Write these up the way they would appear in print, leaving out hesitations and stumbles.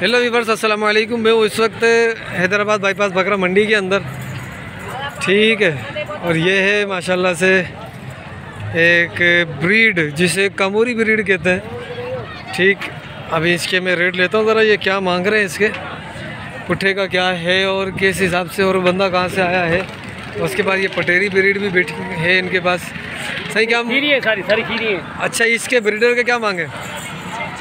Hello viewers, अस्सलाम वालेकुम। मैं इस वक्त हैदराबाद बाईपास बकरा मंडी के अंदर, ठीक है। और ये है माशाल्लाह से एक ब्रीड जिसे कामोरी ब्रीड कहते हैं, ठीक। अभी इसके मैं रेट लेता हूँ ज़रा, ये क्या मांग रहे हैं इसके पुट्ठे का क्या है और किस हिसाब से, और बंदा कहाँ से आया है। उसके बाद ये पटेरी ब्रीड भी बैठी है इनके पास। सही क्या खीरी है, सारी खीरी है। अच्छा, इसके ब्रीडर के क्या मांगे?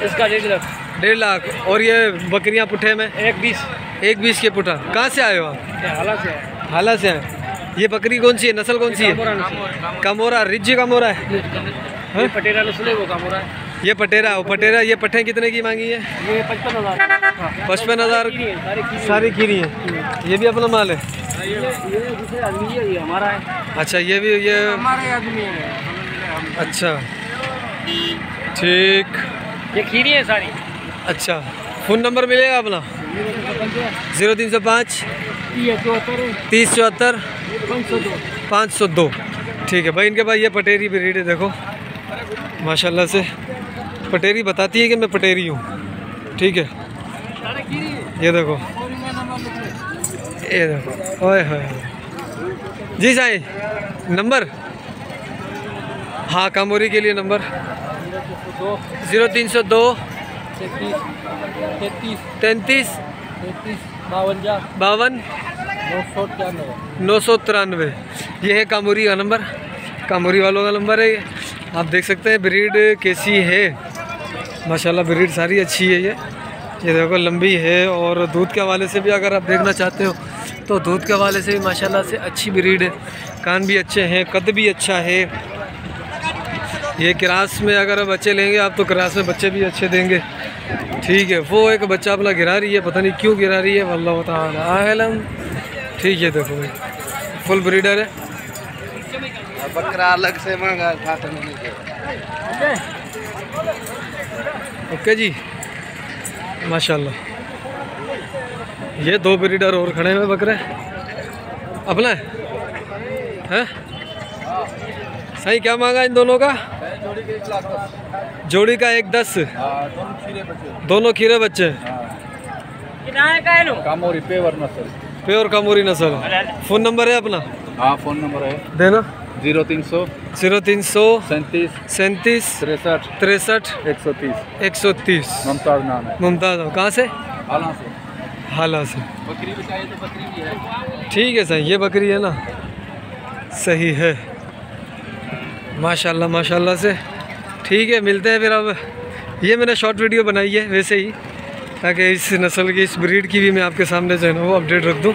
इसका 1.5 लाख। और ये बकरियां पुट्ठे में 1.20 के पुट्ठा। कहाँ से आए हो आप? हाला से आए। ये बकरी कौन सी है, नस्ल कौन सी है? कामोरा, रिज्जी कामोरा है। पटेरा नस्ल है, वो कामोरा है। ये पटेरा, वो पटेरा। ये पट्ठे कितने की मांगी है? ये 55,000। 55,000 सारी खीरी है। ये भी अपना माल है? ये आदमी है, ये हमारा है। अच्छा, ये भी ये हमारे आदमी है। अच्छा, ठीक। ये खीरी है सारी। अच्छा, फ़ोन नंबर मिलेगा अपना? 0305 30 74 502। ठीक है भाई, इनके पास ये पटेरी ब्रीड है। देखो माशाल्लाह से पटेरी बताती है कि मैं पटेरी हूँ, ठीक है। ये देखो, ये देखो, ओए होए। जी साईं, नंबर? हाँ, कामोरी के लिए नंबर 0302 33 52 993। ये है कामोरी का नंबर, कामोरी वालों का नंबर है ये। आप देख सकते हैं ब्रीड कैसी है माशाल्लाह, ब्रीड सारी अच्छी है। ये देखो लंबी है, और दूध के हवाले से भी अगर आप देखना चाहते हो तो दूध के हवाले से भी माशाल्लाह से अच्छी ब्रीड है। कान भी अच्छे हैं, कद भी अच्छा है। ये क्रास में अगर बच्चे लेंगे आप तो क्रास में बच्चे भी अच्छे देंगे, ठीक है। वो एक बच्चा अपना गिरा रही है, पता नहीं क्यों गिरा रही है, वल्लाह ताला आलम। ठीक है, देखो भाई फुल ब्रीडर है। बकरा अलग से महंगा ओके जी, माशाल्लाह। ये 2 ब्रीडर और खड़े हुए बकरे अपना है। सही क्या मांगा इन दोनों का? जोड़ी का 1.10। दोनों खीरे बच्चे। कामोरी पेवर नस्ल, प्योर कामोरी नस्ल। फ़ोन नंबर है अपना? हाँ, फ़ोन नंबर है, देना। 0300 37 63 130। मुमताज़ नाम है। मुमताज़, कहाँ से? हाला से। बकरी भी चाहिए तो बकरी भी है। ठीक है सही, ये बकरी है ना, सही है माशाल्लाह माशाल्लाह से। ठीक है, मिलते हैं फिर। अब ये मैंने शॉर्ट वीडियो बनाई है वैसे ही, ताकि इस नस्ल की, इस ब्रीड की भी मैं आपके सामने जो है ना वो अपडेट रख दूँ।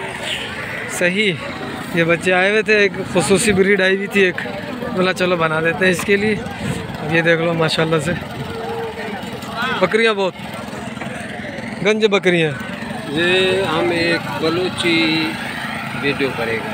सही, ये बच्चे आए हुए थे, एक खुसूसी ब्रीड आई हुई थी एक, बोला चलो बना देते हैं इसके लिए। ये देख लो माशाल्लाह से बकरियां बहुत गंज बकरियां। ये हम एक बलूची वीडियो करेगा।